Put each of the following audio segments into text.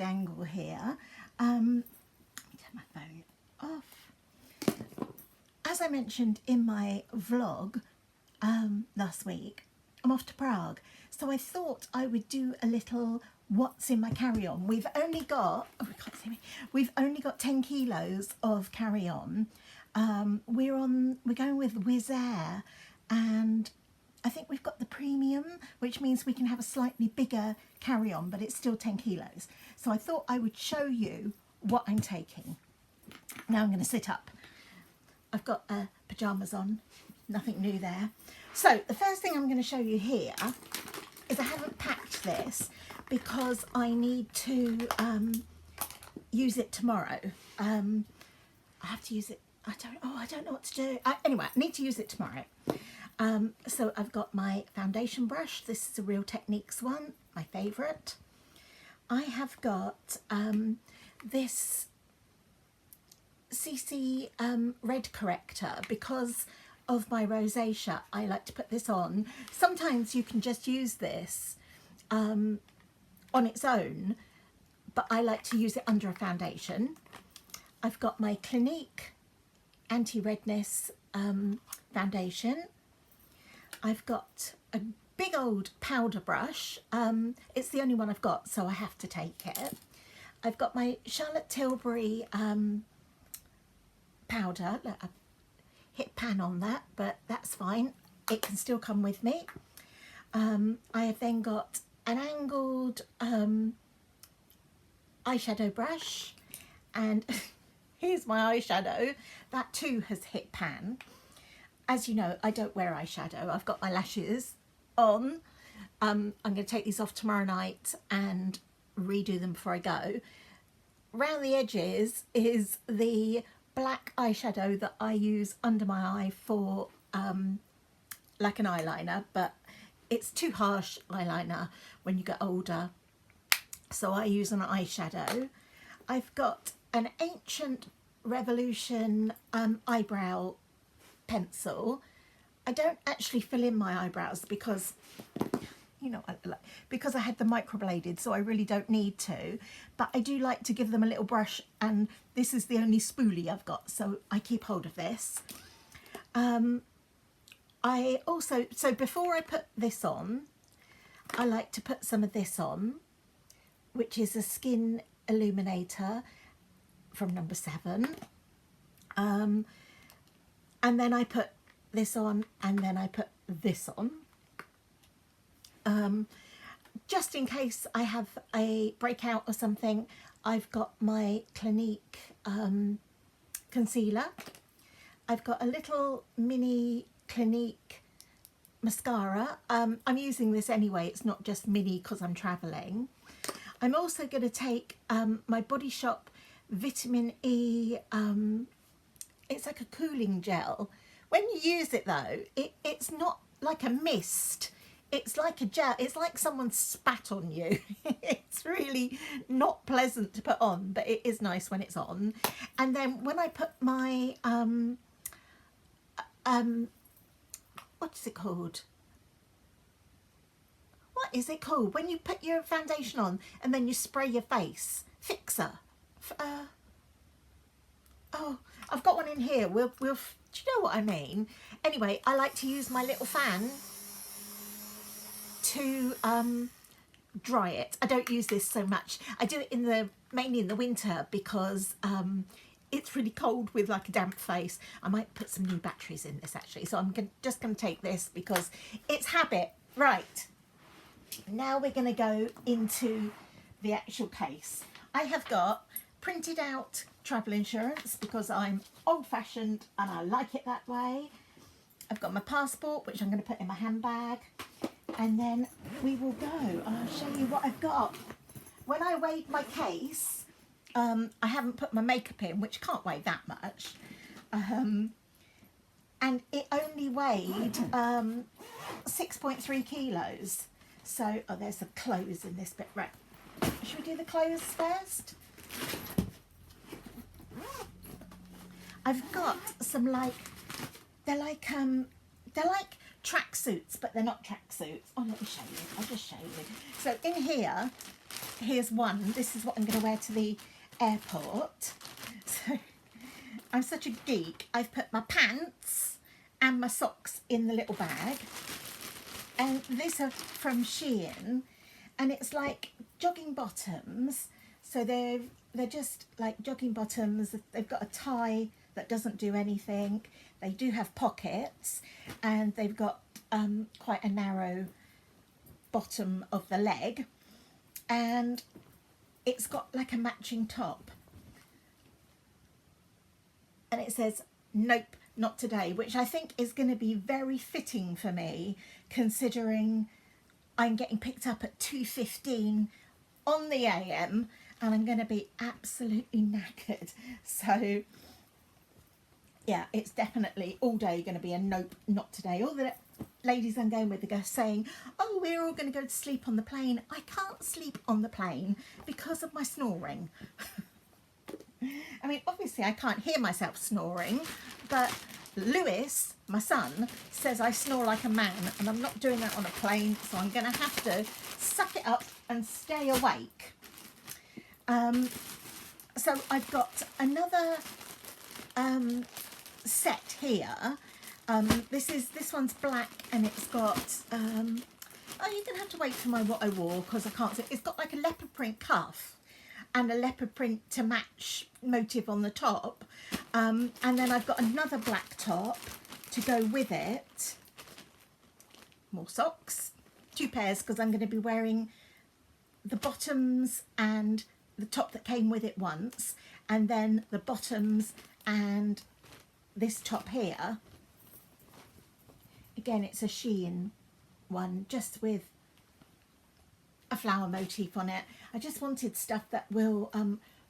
angle here. Let me turn my phone off. As I mentioned in my vlog last week, I'm off to Prague. So I thought I would do a little what's in my carry-on. We've only got, oh, you can't see me. We've only got 10 kilos of carry-on. We're going with Wizz Air, and I think we've got the premium, which means we can have a slightly bigger carry-on, but it's still 10 kilos. So I thought I would show you what I'm taking. Now I'm going to sit up. I've got pyjamas on, nothing new there. So the first thing I'm going to show you here is I haven't packed this because I need to use it tomorrow. I have to use it. I don't know what to do. Anyway, I need to use it tomorrow. So I've got my foundation brush. This is a Real Techniques one, my favourite. I have got this CC red corrector because of my rosacea. I like to put this on. Sometimes you can just use this on its own, but I like to use it under a foundation. I've got my Clinique anti-redness foundation. I've got a big old powder brush. It's the only one I've got, so I have to take it. I've got my Charlotte Tilbury powder. Look, I hit pan on that, but that's fine. It can still come with me. I have then got an angled eyeshadow brush, and here's my eyeshadow. That too has hit pan. As you know, I don't wear eyeshadow. I've got my lashes on. I'm going to take these off tomorrow night and redo them before I go. Round the edges is the black eyeshadow that I use under my eye for like an eyeliner, but it's too harsh eyeliner when you get older, so I use an eyeshadow. I've got an Ancient Revolution eyebrow pencil. I don't actually fill in my eyebrows because, you know, because I had them microbladed, so I really don't need to, but I do like to give them a little brush, and this is the only spoolie I've got, so I keep hold of this. I also, so before I put this on, I like to put some of this on, which is a skin illuminator from number 7. And then I put this on, and then I put this on. Just in case I have a breakout or something, I've got my Clinique concealer. I've got a little mini Clinique mascara. I'm using this anyway, it's not just mini because I'm travelling. I'm also going to take my Body Shop vitamin E, it's like a cooling gel. When you use it though, it's not like a mist, it's like a gel. It's like someone spat on you. It's really not pleasant to put on, but it is nice when it's on. And then when I put my what is it called? What is it called when you put your foundation on and then you spray your face? Fixer. Oh, I've got one in here. We'll. Do you know what I mean? Anyway, I like to use my little fan to dry it. I don't use this so much. I do it mainly in the winter because it's really cold with like a damp face. I might put some new batteries in this actually. So I'm just going to take this because it's habit. Right. Now we're going to go into the actual case. I have got printed out travel insurance because I'm old-fashioned and I like it that way. I've got my passport, which I'm going to put in my handbag, and then we will go. I'll show you what I've got. When I weighed my case, I haven't put my makeup in, which can't weigh that much, and it only weighed 6.3 kilos. So, oh, there's some clothes in this bit. Right, should we do the clothes first? I've got some they're like tracksuits, but they're not tracksuits. Oh, let me show you. I'll just show you. So in here, here's one. This is what I'm going to wear to the airport. So I'm such a geek. I've put my pants and my socks in the little bag. And these are from Shein. And it's like jogging bottoms. So they're just like jogging bottoms. They've got a tie that doesn't do anything. They do have pockets, and they've got quite a narrow bottom of the leg, and it's got like a matching top, and it says "Nope, not today," which I think is going to be very fitting for me, considering I'm getting picked up at 2:15 on the AM, and I'm going to be absolutely knackered. So yeah, it's definitely all day going to be a nope, not today. All the ladies I'm going with are saying, oh, we're all going to go to sleep on the plane. I can't sleep on the plane because of my snoring. I mean, obviously I can't hear myself snoring, but Lewis, my son, says I snore like a man, and I'm not doing that on a plane, so I'm going to have to suck it up and stay awake. So I've got another set here. This one's black, and it's got oh, you're gonna have to wait for my what I wore because I can't see. It's got like a leopard print cuff and a leopard print to match motif on the top, and then I've got another black top to go with it. More socks, 2 pairs, because I'm going to be wearing the bottoms and the top that came with it once, and then the bottoms and this top here. Again, it's a Shein one, just with a flower motif on it. I just wanted stuff that will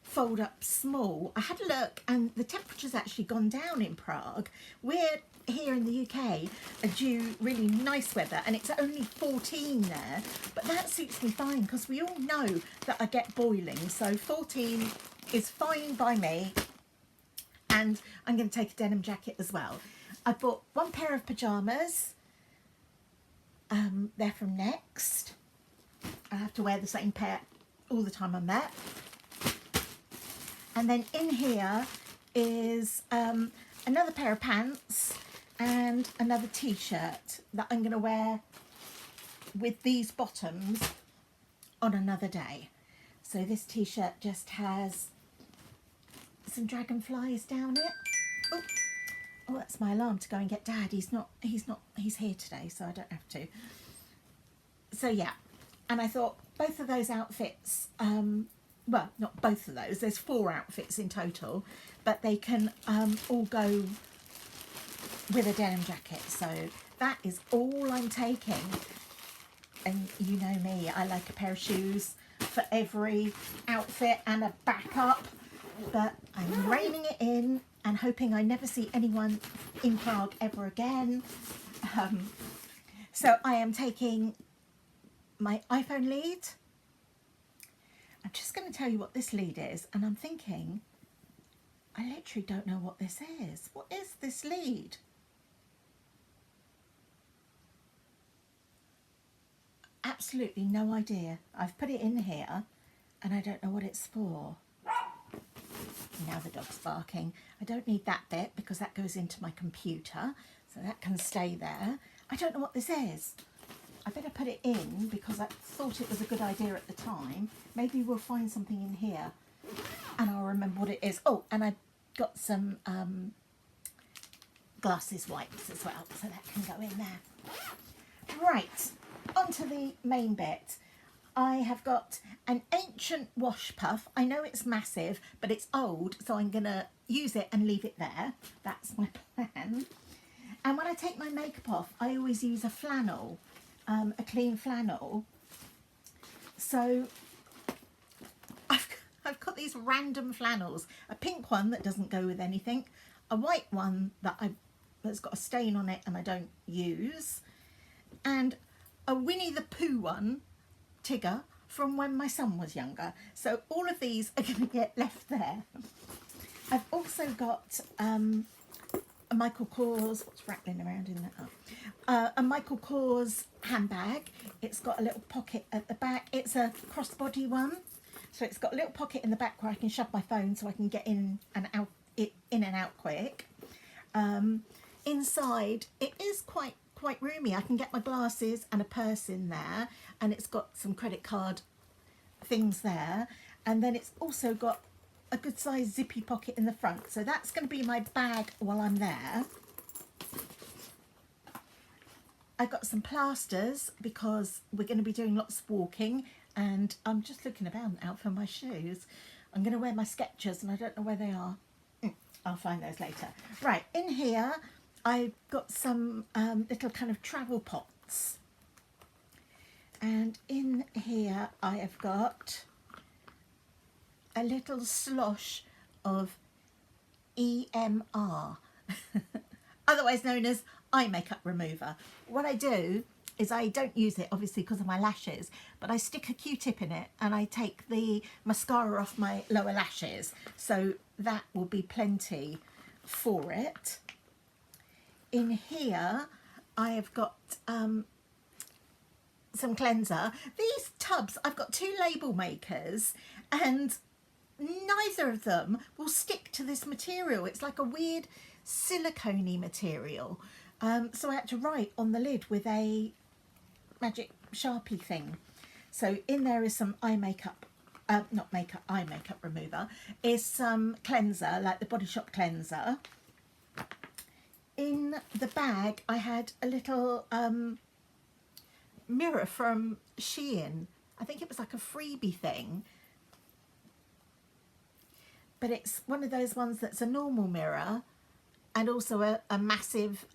fold up small. I had a look, and the temperature's actually gone down in Prague. We're here in the UK are due really nice weather, and it's only 14 there, but that suits me fine because we all know that I get boiling, so 14 is fine by me. And I'm going to take a denim jacket as well. I bought 1 pair of pyjamas. They're from Next. I have to wear the same pair all the time I'm there. And then in here is another pair of pants and another t-shirt that I'm going to wear with these bottoms on another day. So this t-shirt just has some dragonflies down it. Oh, that's my alarm to go and get Dad. He's here today, so I don't have to. So yeah, and I thought both of those outfits, well, not both of those, there's 4 outfits in total, but they can all go with a denim jacket. So that is all I'm taking. And you know me, I like a pair of shoes for every outfit and a backup. But I'm reining it in and hoping I never see anyone in Prague ever again. So I am taking my iPhone lead. I'm just going to tell you what this lead is, and I'm thinking, I literally don't know what this is. What is this lead? Absolutely no idea. I've put it in here and I don't know what it's for. Now the dog's barking. I don't need that bit because that goes into my computer, so that can stay there. I don't know what this is. I better put it in because I thought it was a good idea at the time. Maybe we'll find something in here and I'll remember what it is. Oh, and I got some glasses wipes as well, so that can go in there. Right, onto the main bit. I have got an ancient wash puff. I know it's massive, but it's old, so I'm going to use it and leave it there. That's my plan. And when I take my makeup off, I always use a flannel, a clean flannel. So I've got these random flannels. A pink one that doesn't go with anything, a white one that's got a stain on it and I don't use, and a Winnie the Pooh one, Tigger, from when my son was younger. So all of these are going to get left there. I've also got a Michael Kors, what's rattling around in that? A Michael Kors handbag. It's got a little pocket at the back. It's a crossbody one, so it's got a little pocket in the back where I can shove my phone so I can get in and out quick. Inside it is quite roomy. I can get my glasses and a purse in there, and it's got some credit card things there, and then it's also got a good sized zippy pocket in the front, so that's going to be my bag while I'm there. I've got some plasters because we're going to be doing lots of walking, and I'm just looking about now for my shoes. I'm going to wear my Skechers and I don't know where they are. I'll find those later. Right, in here I've got some little kind of travel pots, and in here I have got a little slosh of EMR, otherwise known as eye makeup remover. What I do is I don't use it obviously because of my lashes, but I stick a Q-tip in it and I take the mascara off my lower lashes, so that will be plenty for it. In here I have got some cleanser. These tubs, I've got 2 label makers and neither of them will stick to this material. It's like a weird silicone-y material. So I had to write on the lid with a magic Sharpie thing. So in there is some eye makeup, eye makeup remover, is some cleanser, like the Body Shop cleanser. In the bag I had a little mirror from Shein. I think it was like a freebie thing, but it's one of those ones that's a normal mirror and also a massive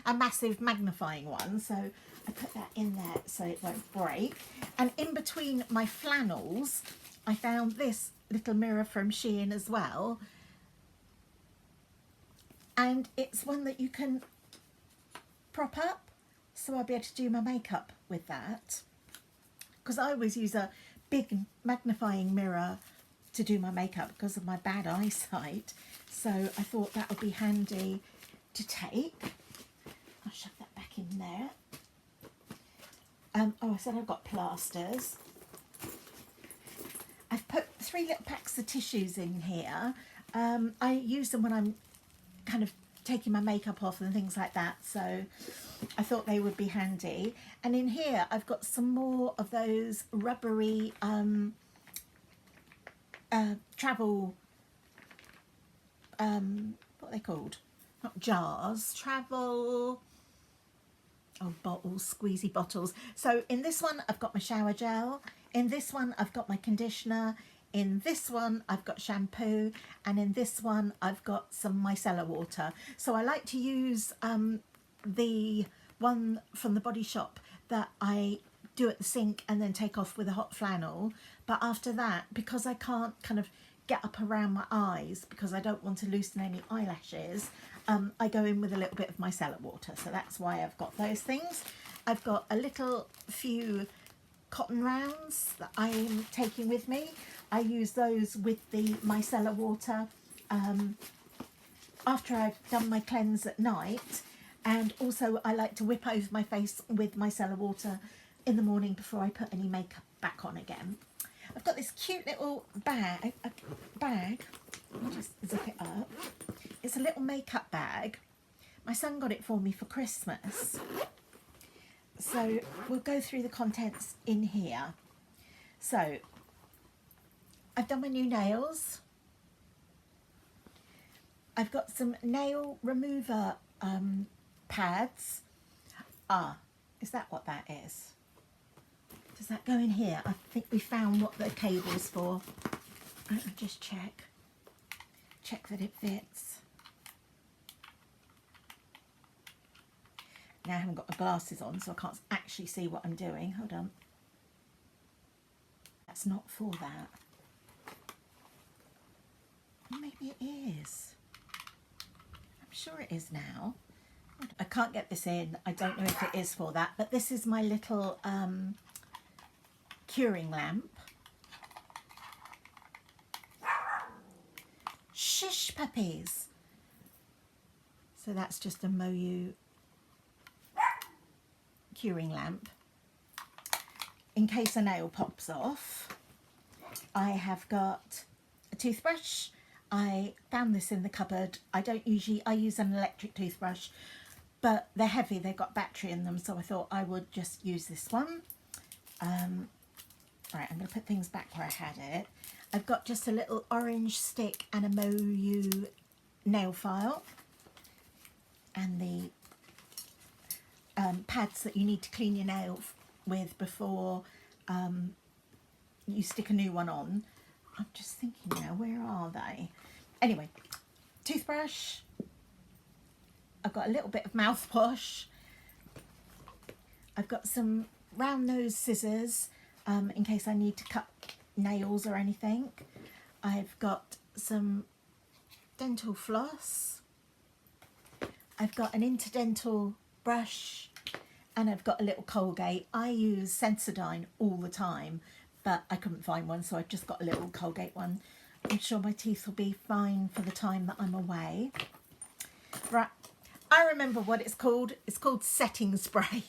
a massive magnifying one, so I put that in there so it won't break. And in between my flannels I found this little mirror from Shein as well, and it's one that you can prop up, so I'll be able to do my makeup with that, because I always use a big magnifying mirror to do my makeup because of my bad eyesight, so I thought that would be handy to take. I'll shove that back in there. Oh, I said I've got plasters. I've put 3 little packs of tissues in here. I use them when I'm kind of taking my makeup off and things like that, so I thought they would be handy. And in here I've got some more of those rubbery travel, what are they called? Not jars, travel, oh, bottles, squeezy bottles. So in this one I've got my shower gel, in this one I've got my conditioner, in this one I've got shampoo, and in this one I've got some micellar water. So I like to use the one from the Body Shop that I do at the sink and then take off with a hot flannel, but after that, because I can't kind of get up around my eyes because I don't want to loosen any eyelashes, I go in with a little bit of micellar water, so that's why I've got those things. I've got a little few cotton rounds that I'm taking with me. I use those with the micellar water after I've done my cleanse at night, and also I like to whip over my face with micellar water in the morning before I put any makeup back on again. I've got this cute little bag, I'll just zip it up. It's a little makeup bag. My son got it for me for Christmas. So we'll go through the contents in here. So I've done my new nails. I've got some nail remover pads. Ah, is that what that is? Does that go in here? I think we found what the cable's for. Let me just check that it fits. Now I haven't got my glasses on, so I can't actually see what I'm doing. Hold on. That's not for that. Maybe it is. I'm sure it is now. I can't get this in. I don't know if it is for that, but this is my little curing lamp. Shush, puppies. So that's just a Moyu curing lamp. In case a nail pops off, I have got a toothbrush. I found this in the cupboard. I use an electric toothbrush, but they're heavy, they've got battery in them, so I thought I would just use this one. Right, I'm going to put things back where I had it. I've got just a little orange stick and a Moyu nail file, and the pads that you need to clean your nail with before you stick a new one on. I'm just thinking now, where are they? Anyway, toothbrush. I've got a little bit of mouthwash. I've got some round nose scissors in case I need to cut nails or anything. I've got some dental floss. I've got an interdental brush, and I've got a little Colgate. I use Sensodyne all the time, but I couldn't find one, so I've just got a little Colgate one. I'm sure my teeth will be fine for the time that I'm away. Right, I remember what it's called. It's called setting spray.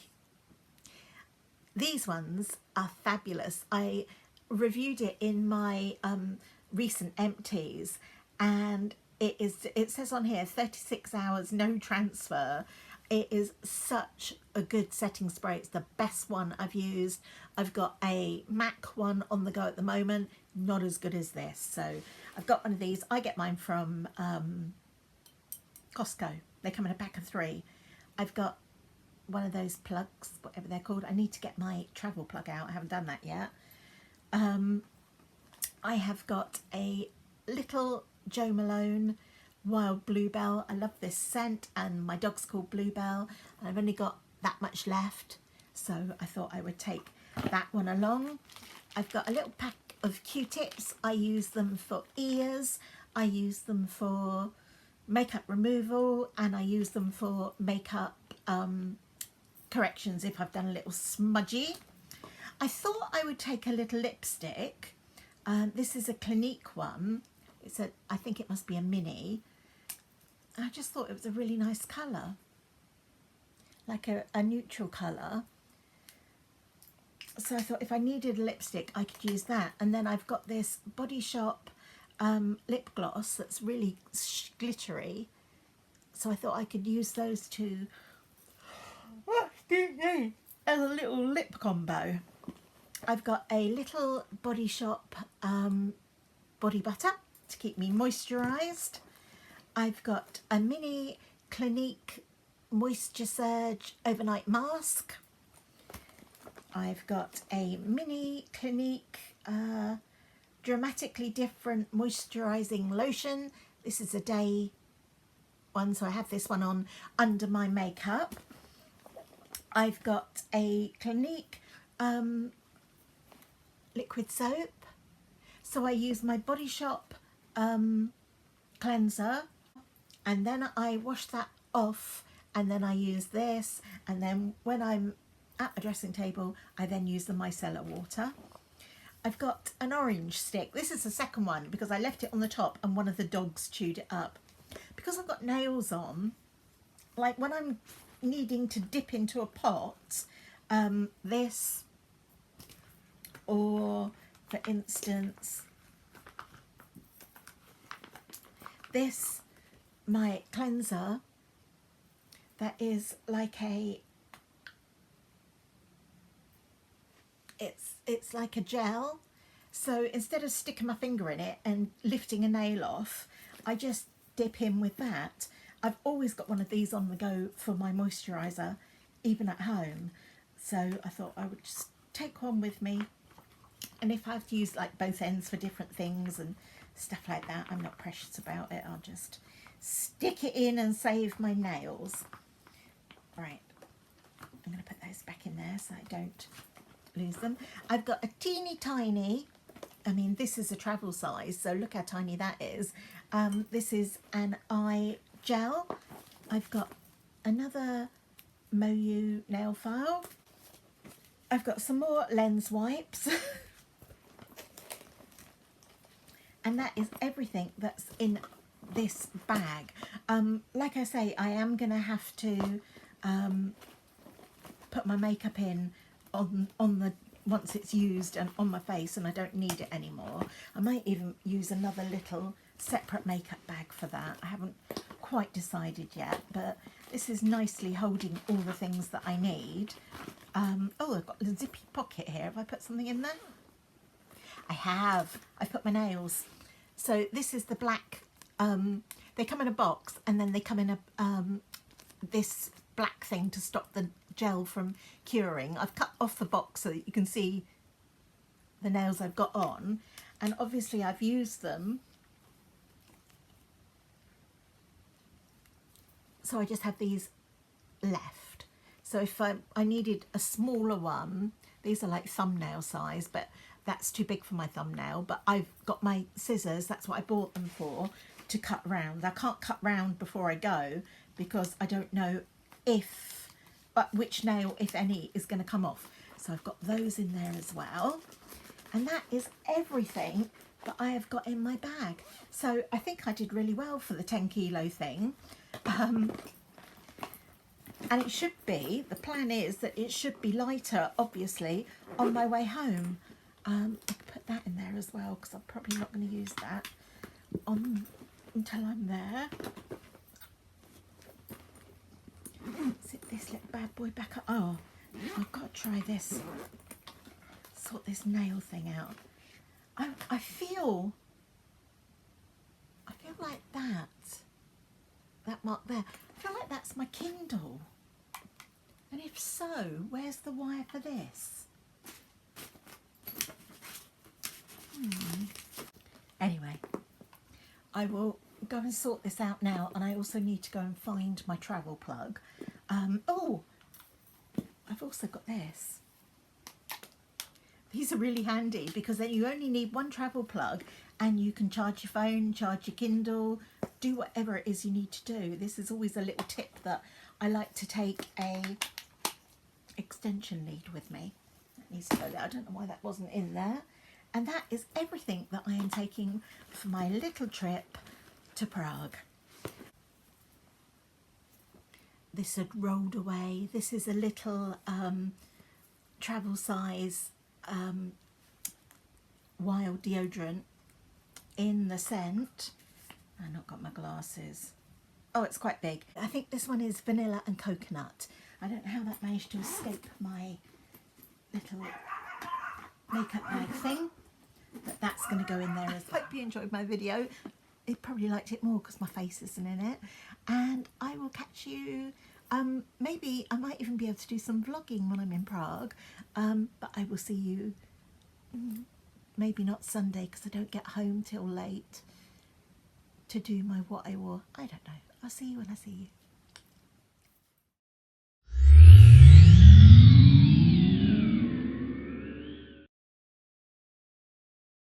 These ones are fabulous. I reviewed it in my recent empties, and it says on here 36 hours, no transfer. It is such a good setting spray. It's the best one I've used. I've got a MAC one on the go at the moment, not as good as this. So I've got one of these. I get mine from Costco. They come in a pack of 3. I've got one of those plugs, whatever they're called. I need to get my travel plug out. I haven't done that yet. I have got a little Jo Malone Wild Bluebell. I love this scent, and my dog's called Bluebell, and I've only got that much left, so I thought I would take that one along. I've got a little pack of Q-tips. I use them for ears, I use them for makeup removal, and I use them for makeup corrections if I've done a little smudgy. I thought I would take a little lipstick. This is a Clinique one. I think it must be a mini. I just thought it was a really nice colour, like a neutral colour. So I thought if I needed a lipstick, I could use that. And then I've got this Body Shop lip gloss that's really glittery. So I thought I could use those two as a little lip combo. I've got a little Body Shop body butter to keep me moisturised. I've got a mini Clinique Moisture Surge overnight mask. I've got a mini Clinique Dramatically Different moisturising lotion. This is a day one, so I have this one on under my makeup. I've got a Clinique liquid soap. So I use my Body Shop cleanser, and then I wash that off, and then I use this, and then when I'm at my dressing table, I then use the micellar water. I've got an orange stick. This is the second one because I left it on the top and one of the dogs chewed it up. Because I've got nails on, like when I'm needing to dip into a pot, this, or for instance, this, my cleanser, that is like it's like a gel. So instead of sticking my finger in it and lifting a nail off, I just dip in with that. I've always got one of these on the go for my moisturiser, even at home. So I thought I would just take one with me. And if I have to use like both ends for different things and stuff like that, I'm not precious about it. I'll just stick it in and save my nails. Right, I'm going to put those back in there so I don't lose them. I've got a teeny tiny, I mean this is a travel size, so look how tiny that is. This is an eye gel. I've got another Moyu nail file. I've got some more lens wipes. And that is everything that's in this bag. like I say, I am going to have to put my makeup in on the once it's used and on my face and I don't need it anymore. I might even use another little separate makeup bag for that. I haven't quite decided yet, but this is nicely holding all the things that I need. Oh, I've got a zippy pocket here. Have I put something in there? I have. I put my nails. So this is the black, they come in a box and then they come in a this black thing to stop the gel from curing. I've cut off the box so that you can see the nails I've got on, and obviously I've used them, so I just have these left. So if I needed a smaller one, these are like thumbnail size, but that's too big for my thumbnail, but I've got my scissors, that's what I bought them for, to cut round. I can't cut round before I go because I don't know which nail, if any, is going to come off. So I've got those in there as well. And that is everything that I have got in my bag. So I think I did really well for the 10 kilo thing. And it should be, the plan is that it should be lighter, obviously, on my way home. I could put that in there as well because I'm probably not going to use that until I'm there. Zip this little bad boy back up. Oh, I've got to try this. Sort this nail thing out. I feel like that mark there, I feel like that's my Kindle. And if so, where's the wire for this? Anyway, I will go and sort this out now, and I also need to go and find my travel plug. Oh, I've also got this. These are really handy because then you only need one travel plug and you can charge your phone, charge your Kindle, do whatever it is you need to do. This is always a little tip that I like to take a extension lead with me. That needs to go there. I don't know why that wasn't in there. And that is everything that I am taking for my little trip to Prague. This had rolled away. This is a little travel size wild deodorant in the scent. I've not got my glasses. Oh, it's quite big. I think this one is vanilla and coconut. I don't know how that managed to escape my little makeup bag thing, but that's going to go in there as well. Hope you enjoyed my video. You probably liked it more because my face isn't in it. And I will catch you, maybe I might even be able to do some vlogging when I'm in Prague, but I will see you, maybe not Sunday because I don't get home till late to do my what I wore. I don't know. I'll see you when I see you.